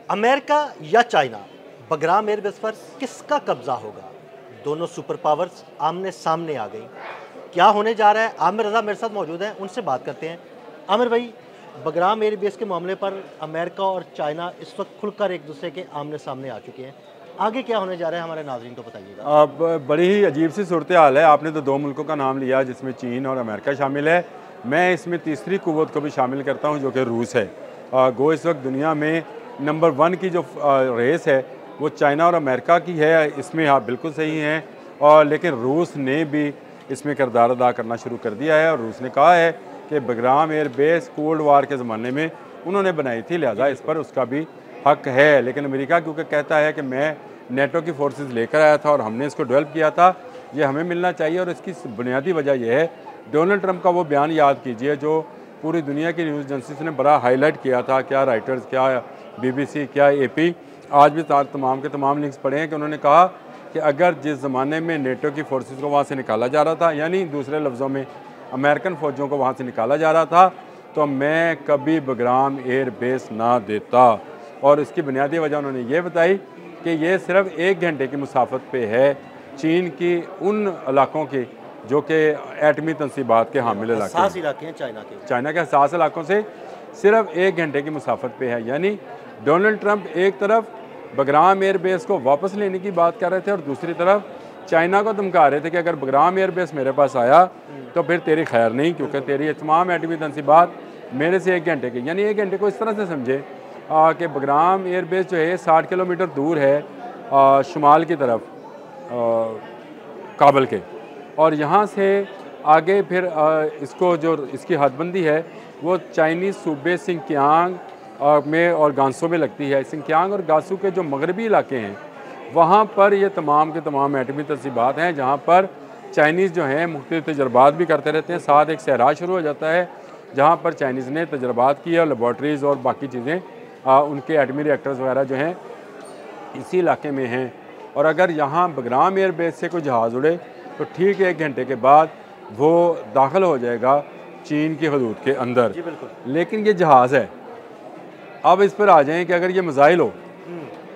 America या China, Bagram airbase पर किसका कब्जा होगा? दोनों सुपर पावर्स आमने सामने आ गई। क्या होने जा रहा है? आमिर रज़ा मेरे साथ मौजूद हैं, उनसे बात करते हैं। आमिर भाई, बगराम एयरबेस के मामले पर अमेरिका और चाइना इस वक्त खुलकर एक दूसरे के आमने सामने आ चुके हैं। आगे क्या होने जा रहा है, हमारे नाज़रीन को बताइएगा। अब बड़ी ही अजीब सी सूरत हाल है। आपने तो दो मुल्कों का नाम लिया जिसमें चीन और अमेरिका शामिल है। मैं इसमें तीसरी कुव्वत को भी शामिल करता हूं जो कि रूस है। गो इस वक्त दुनिया में नंबर 1 की जो रेस है वो चाइना और अमेरिका की है। इसमें आप बिल्कुल सही हैं, और लेकिन रूस ने भी इसमें किरदार अदा करना शुरू कर दिया है। और रूस ने कहा है कि बगराम एयरबेस कोल्ड वार के ज़माने में उन्होंने बनाई थी, लिहाजा इस पर उसका भी हक है। लेकिन अमेरिका क्योंकि कहता है कि मैं नेटो की फोर्सेस लेकर आया था और हमने इसको डेवलप किया था, ये हमें मिलना चाहिए। और इसकी बुनियादी वजह यह है, डोनाल्ड ट्रंप का वो बयान याद कीजिए जो पूरी दुनिया की न्यूज़ एजेंसीज ने बड़ा हाईलाइट किया था। क्या राइटर्स, क्या बीबीसी, क्या एपी, आज भी तमाम के तमाम लिंक्स पढ़े हैं कि उन्होंने कहा कि अगर जिस ज़माने में नेटो की फोर्सेस को वहाँ से निकाला जा रहा था, यानी दूसरे लफ्ज़ों में अमेरिकन फ़ौजों को वहाँ से निकाला जा रहा था, तो मैं कभी बगराम एयर बेस ना देता। और इसकी बुनियादी वजह उन्होंने ये बताई कि ये सिर्फ 1 घंटे की मुसाफत पे है चीन की उन इलाकों की जो कि एटमी तनसीबात के हामिल इलाके हैं, चाइना के हसास इलाकों से सिर्फ 1 घंटे की मुसाफत पे है। यानी डोनाल्ड ट्रंप एक तरफ बगराम एयरबेस को वापस लेने की बात कर रहे थे और दूसरी तरफ चाइना को धमका रहे थे कि अगर बगराम एयरबेस मेरे पास आया तो फिर तेरी खैर नहीं, क्योंकि तेरी तमाम एटमी तनसीबात मेरे से 1 घंटे की। यानी 1 घंटे को इस तरह से समझे कि बगराम एयरबेस जो है 60 किलोमीटर दूर है शुमाल की तरफ काबल के, और यहाँ से आगे फिर इसको जो इसकी हदबंदी है वो चाइनीज़ सूबे सिंकियांग में और गांसू में लगती है। सिंकियांग और गांसू के जो मगरबी इलाके हैं वहाँ पर ये तमाम के तमाम एटमी तनसीबात हैं, जहाँ पर चाइनीज़ जो हैं मुख्तलिफ तजर्बात भी करते रहते हैं। साथ एक सहरा शुरू हो जाता है जहाँ पर चाइनीज़ ने तजर्बात किए और लेबॉर्ट्रीज़ और बाकी चीज़ें उनके एटमी रिएक्टर्स वगैरह जो हैं इसी इलाके में हैं। और अगर यहाँ बगराम एयरबेस से कोई जहाज़ उड़े तो ठीक 1 घंटे के बाद वो दाखिल हो जाएगा चीन की हदूद के अंदर। लेकिन ये जहाज़ है, अब इस पर आ जाएं कि अगर ये मिसाइल हो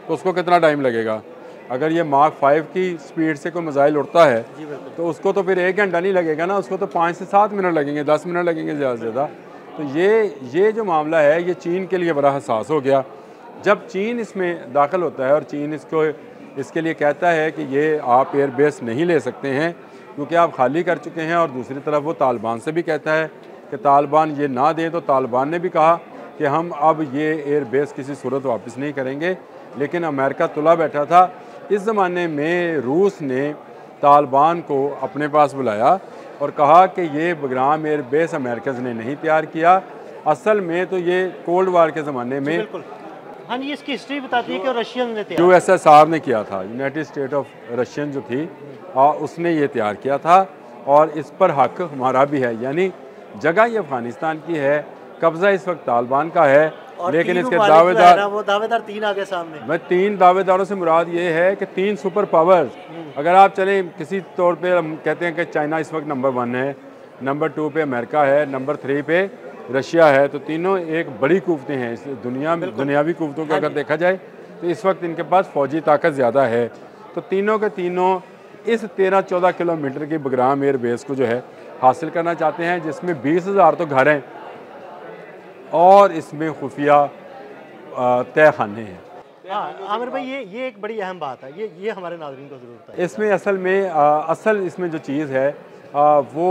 तो उसको कितना टाइम लगेगा। अगर ये मार्क 5 की स्पीड से कोई मिसाइल उड़ता है तो उसको तो फिर 1 घंटा नहीं लगेगा ना, उसको तो 5 से 7 मिनट लगेंगे, 10 मिनट लगेंगे ज़्यादा से ज़्यादा। तो ये जो मामला है ये चीन के लिए बड़ा हसास हो गया। जब चीन इसमें दाखिल होता है और चीन इसके लिए कहता है कि ये आप एयरबेस नहीं ले सकते हैं क्योंकि आप खाली कर चुके हैं, और दूसरी तरफ वो तालिबान से भी कहता है कि तालिबान ये ना दें, तो तालिबान ने भी कहा कि हम अब ये एयरबेस किसी सूरत वापस नहीं करेंगे। लेकिन अमेरिका तुला बैठा था। इस ज़माने में रूस ने तालिबान को अपने पास बुलाया और कहा कि ये बगराम एयरबेस अमेरिकन ने नहीं तैयार किया, असल में तो ये कोल्ड वार के ज़माने में हाँ जी, इसकी हिस्ट्री बताती है कि रशियन ने तैयार USSR ने किया था, यूनाइटेड स्टेट ऑफ रशियन जो थी उसने ये तैयार किया था, और इस पर हक हमारा भी है। यानी जगह ये अफ़गानिस्तान की है, कब्ज़ा इस वक्त तालिबान का है, लेकिन इसके दावेदार 3 आगे सामने। मैं 3 दावेदारों से मुराद ये है कि 3 सुपर पावर्स, अगर आप चलें किसी तौर पे हम कहते हैं कि चाइना इस वक्त नंबर 1 है, नंबर 2 पे अमेरिका है, नंबर 3 पे रशिया है। तो तीनों एक बड़ी कुव्वतें हैं इस दुनिया में। दुनियावी कुव्वतों को अगर देखा जाए तो इस वक्त इनके पास फ़ौजी ताकत ज़्यादा है। तो तीनों के तीनों इस 13-14 किलोमीटर की बगराम एयर बेस को जो है हासिल करना चाहते हैं, जिसमें 20,000 तो घर हैं और इसमें खुफिया तय खाने हैं। आमिर भाई, ये एक बड़ी अहम बात है, ये हमारे नाज़रीन को ज़रूर बताइए। इसमें असल इसमें जो चीज़ है वो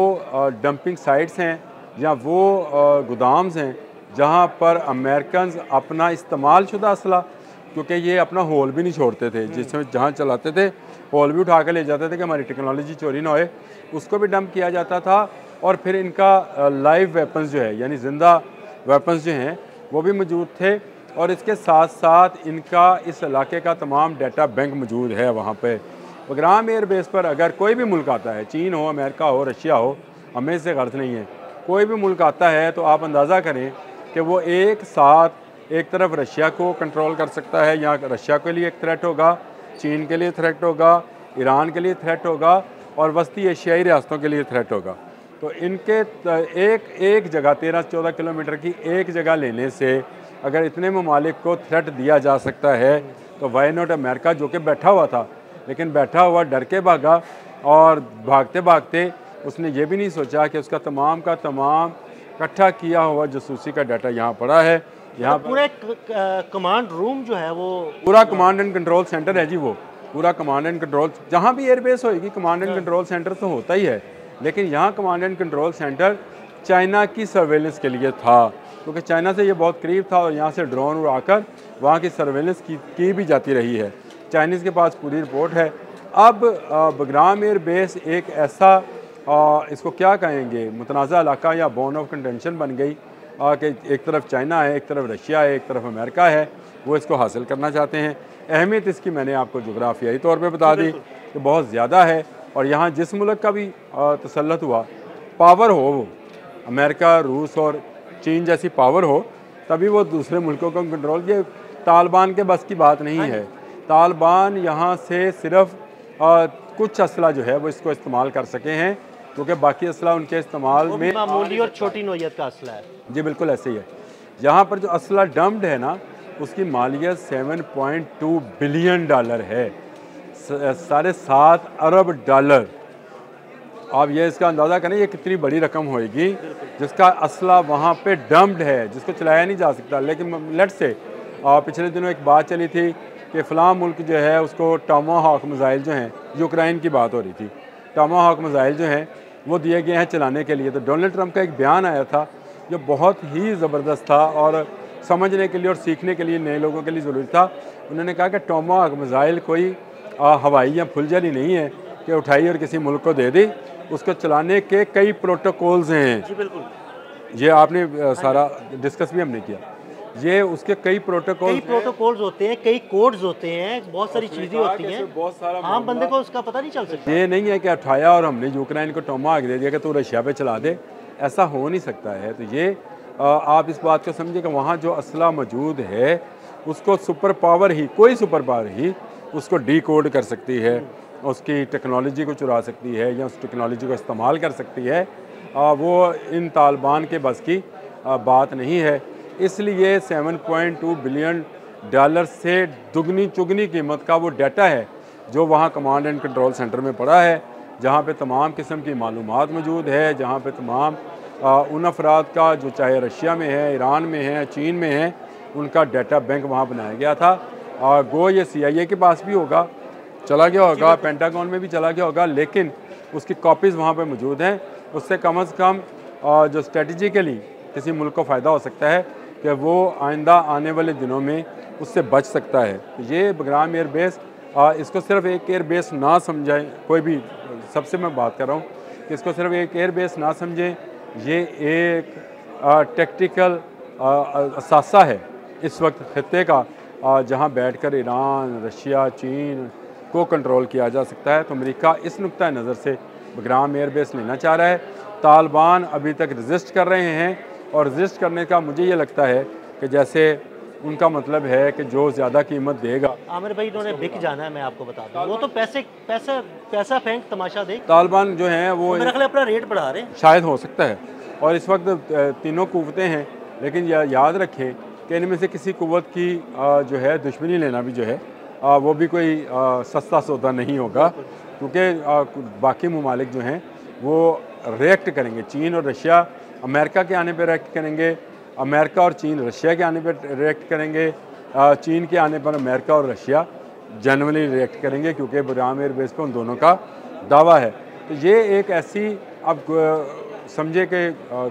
डंपिंग साइट्स हैं या वो गोदाम्स हैं जहाँ पर अमेरिकन अपना इस्तेमाल शुदा असला, क्योंकि ये अपना होल भी नहीं छोड़ते थे, जिसमें जहाँ चलाते थे होल भी उठा कर ले जाते थे कि हमारी टेक्नोलॉजी चोरी ना होए, उसको भी डंप किया जाता था। और फिर इनका लाइव वेपन्स जो है यानी ज़िंदा वेपन्स जो हैं वो भी मौजूद थे, और इसके साथ साथ इनका इस इलाके का तमाम डाटा बैंक मौजूद है वहाँ पे। बगराम एयरबेस पर अगर कोई भी मुल्क आता है, चीन हो, अमेरिका हो, रशिया हो, हमें इससे गर्ज नहीं है, कोई भी मुल्क आता है तो आप अंदाज़ा करें कि वो एक साथ एक तरफ रशिया को कंट्रोल कर सकता है, या रशिया के लिए एक थ्रेट होगा, चीन के लिए थ्रेट होगा, ईरान के लिए थ्रेट होगा, और वस्ती एशियाई रियासतों के लिए थ्रेट होगा। तो इनके एक जगह 13-14 किलोमीटर की एक जगह लेने से अगर इतने ममालिक को थ्रेट दिया जा सकता है तो वाई नॉट अमेरिका, जो कि बैठा हुआ था, लेकिन बैठा हुआ डर के भागा और भागते भागते उसने ये भी नहीं सोचा कि उसका तमाम का तमाम इकट्ठा किया हुआ जासूसी का डाटा यहाँ पड़ा है। यहाँ पूरा कमांड रूम जो है वो पूरा कमांड एंड कंट्रोल सेंटर है जी, वो पूरा कमांड एंड कंट्रोल, जहाँ भी एयरबेस होएगी कमांड एंड कंट्रोल सेंटर तो होता ही है, लेकिन यहाँ command and control centre China की सर्वेलेंस के लिए था, क्योंकि चाइना से ये बहुत करीब था और यहाँ से ड्रोन उड़ाकर वहाँ की सर्वेलेंस की भी जाती रही है। चाइनीज़ के पास पूरी रिपोर्ट है। अब बगराम एयरबेस एक ऐसा इसको क्या कहेंगे, मुतनाज़ा इलाका या बोन ऑफ कंटेंशन बन गई कि एक तरफ चाइना है, एक तरफ रशिया है, एक तरफ अमेरिका है, वो इसको हासिल करना चाहते हैं। अहमियत इसकी मैंने आपको जोग्राफियाई तौर पे बता दी कि बहुत ज़्यादा है, और यहाँ जिस मुल्क का भी तसल्लुत हुआ, पावर हो वो अमेरिका, रूस और चीन जैसी पावर हो, तभी वो दूसरे मुल्कों को कंट्रोल, ये तालिबान के बस की बात नहीं है। तालिबान यहाँ से सिर्फ कुछ असला जो है वो इसको इस्तेमाल कर सके हैं, क्योंकि बाकी असला उनके इस्तेमाल में मामूली और छोटी नौयत का असला है। जी बिल्कुल ऐसे ही है। यहाँ पर जो असला डम्प्ड है ना, उसकी मालियत 7.2 बिलियन डॉलर है, 7.5 अरब डॉलर। आप ये इसका अंदाज़ा करें ये कितनी बड़ी रकम होएगी, जिसका असला वहाँ पे डम्प्ड है, जिसको चलाया नहीं जा सकता। लेकिन लेट से पिछले दिनों एक बात चली थी कि फ़लाँ मुल्क जो है उसको टॉमाहॉक मिज़ाइल जो हैं, यूक्रेन की बात हो रही थी, टॉमाहॉक मिज़ाइल जो हैं वो दिए गए हैं चलाने के लिए। तो डोनाल्ड ट्रंप का एक बयान आया था जो बहुत ही ज़बरदस्त था और समझने के लिए और सीखने के लिए नए लोगों के लिए ज़रूरी था। उन्होंने कहा कि टॉमाहॉक मिज़ाइल कोई हवाई या फुलझड़ी नहीं है कि उठाई और किसी मुल्क को दे दी, उसको चलाने के कई प्रोटोकॉल्स हैं। जी बिल्कुल, ये आपने सारा डिस्कस भी हमने किया। ये उसके कई प्रोटोकॉल्स होते हैं, कई कोड्स होते हैं, बहुत सारी चीज़ें होती हैं, बहुत सारा आम बंदे को उसका पता नहीं चल सकता। ये नहीं है कि उठाया और हमने यूक्रेन को टॉमाहॉक दे दिया कि तू रशिया पे चला दे, ऐसा हो नहीं सकता है। तो ये आप इस बात को समझिए कि वहाँ जो असला मौजूद है उसको सुपर पावर ही, कोई सुपर पावर ही उसको डीकोड कर सकती है, उसकी टेक्नोलॉजी को चुरा सकती है या उस टेक्नोलॉजी को इस्तेमाल कर सकती है। वो इन तालिबान के बस की बात नहीं है। इसलिए 7.2 बिलियन डॉलर से दुगनी चुगनी कीमत का वो डाटा है जो वहाँ कमांड एंड कंट्रोल सेंटर में पड़ा है, जहाँ पे तमाम किस्म की मालूमात मौजूद है, जहाँ पे तमाम उन अफराद का जो चाहे रशिया में है, ईरान में है, चीन में है, उनका डाटा बैंक वहाँ बनाया गया था। गो ये CIA के पास भी होगा, चला गया होगा, पेंटागन में भी चला गया होगा, लेकिन उसकी कॉपीज़ वहाँ पे मौजूद हैं। उससे कम से कम जो स्ट्रेटजिकली किसी मुल्क को फ़ायदा हो सकता है कि वो आइंदा आने वाले दिनों में उससे बच सकता है। ये बगराम एयरबेस, इसको सिर्फ एक एयरबेस ना समझें, कोई भी, सबसे मैं बात कर रहा हूँ कि इसको सिर्फ एक एयरबेस ना समझें, ये एक टेक्टिकल असासा है इस वक्त खत्ते का, जहाँ बैठकर ईरान, रशिया, चीन को कंट्रोल किया जा सकता है। तो अमेरिका इस नुक्ता नज़र से बगराम एयरबेस लेना चाह रहा है। तालिबान अभी तक रजिस्ट कर रहे हैं, और रजिस्ट करने का मुझे ये लगता है कि जैसे उनका मतलब है कि जो ज़्यादा कीमत देगा। आमिर भाई इन्होंने बिक जाना है, मैं आपको बता दूं, वो तो पैसा फेंक तमाशा दे। तालिबान जो हैं वो मेरा ख्याल अपना रेट बढ़ा रहे हैं, शायद हो सकता है। और इस वक्त तीनों कुव्वतें हैं, लेकिन याद रखें कि इनमें से किसी कुव्वत की जो है दुश्मनी लेना भी जो है वो भी कोई सस्ता सौदा नहीं होगा, क्योंकि बाकी ममालिक जो हैं वो रिएक्ट करेंगे। चीन और रशिया अमेरिका के आने पर रिएक्ट करेंगे, अमेरिका और चीन रशिया के आने पर रिएक्ट करेंगे, चीन के आने पर अमेरिका और रशिया जनरली रिएक्ट करेंगे, क्योंकि बगराम एयरबेस पर उन दोनों का दावा है। तो ये एक ऐसी, अब समझे कि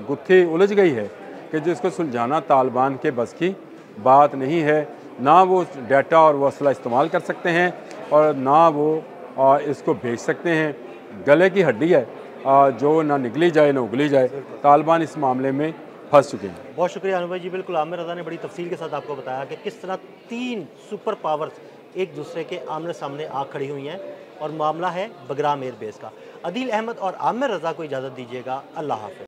गुत्थी उलझ गई है कि जिसको सुलझाना तालिबान के बस की बात नहीं है। ना वो डाटा और वो असला इस्तेमाल कर सकते हैं और ना वो इसको भेज सकते हैं। गले की हड्डी है जो ना निकली जाए ना उगली जाए। तालिबान इस मामले में फंस चुके हैं। बहुत शुक्रिया अनुभव जी। बिल्कुल, आमिर रज़ा ने बड़ी तफसील के साथ आपको बताया कि किस तरह 3 सुपर पावर्स एक दूसरे के आमने सामने आ खड़ी हुई हैं, और मामला है बगराम एयरबेस का। अदील अहमद और आमिर रज़ा को इजाज़त दीजिएगा। अल्लाह हाफ़िज़।